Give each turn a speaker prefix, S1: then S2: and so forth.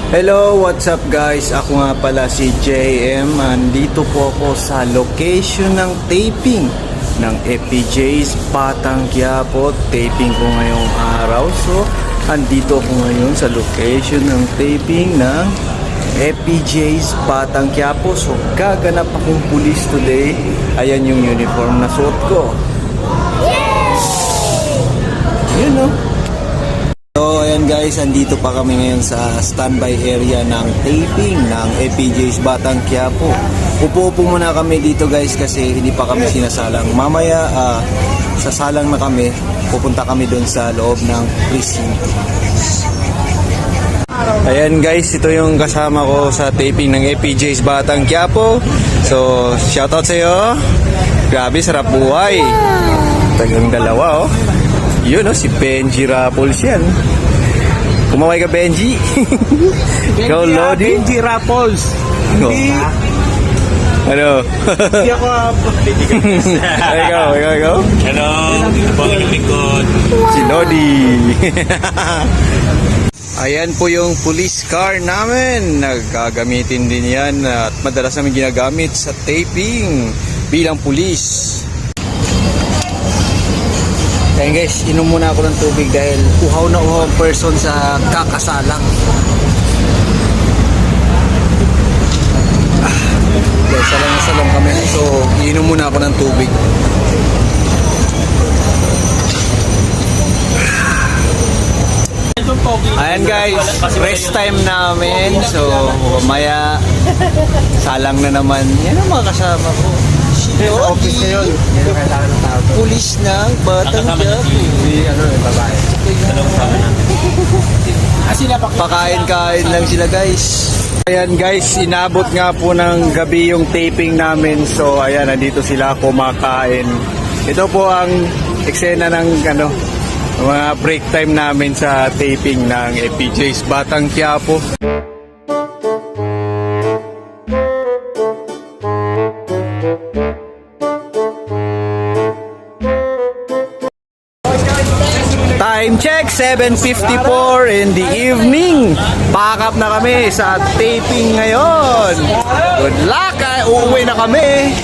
S1: Hello, what's up guys? Ako nga pala si JM. Andito po ako sa location ng taping ng FPJ's Batang Quiapo. Taping ko ngayong araw. So, andito ako ngayon sa location ng taping ng FPJ's Batang Quiapo. So, gaganap akong pulis today. Ayan yung uniform na suot ko. Yun no? So ayan guys, andito pa kami ngayon sa standby area ng taping ng FPJ's Batang Quiapo. Upo-upo muna kami dito guys kasi hindi pa kami sinasalang. Mamaya sasalang na kami, pupunta kami doon sa loob ng precinct. Ayan guys, ito yung kasama ko sa taping ng FPJ's Batang Quiapo. So shoutout sa iyo. Grabe, sarap buhay. Tagang dalawa oh. Yun oh, si Benji Rapols yan. Kumaway ka Benji. Ikaw Lodi.
S2: Benji Rapols. Hindi.
S1: Ano?
S2: Hindi ako.
S1: Ikaw.
S3: Hello, dito po ang inyong lingkod.
S1: Si Lodi. Ayan po yung police car namin. Nagagamitin din yan at madalas namin ginagamit sa taping bilang pulis. Kaya guys, inom muna ako ng tubig dahil uhaw na uhaw ang person sa kakasalang. Guys, salang kami. So, inom muna ako ng tubig. Ayan guys, rest time namin. So, mamaya salang na naman. Yan ang mga kasama ko.
S2: Office na yun. Yan ang kailangan ng tao.
S1: Pulis ng Batang Quiapo.
S2: Si babae.
S1: Pakain-kain lang sila guys. Ayan guys, inabot nga po ng gabi yung taping namin. So ayan, nandito sila kumakain. Ito po ang eksena ng mga break time namin sa taping ng FPJ's Batang Quiapo. Time check, 7:54 in the evening. Pack up na kami sa taping ngayon. Good luck! Uuwi na kami.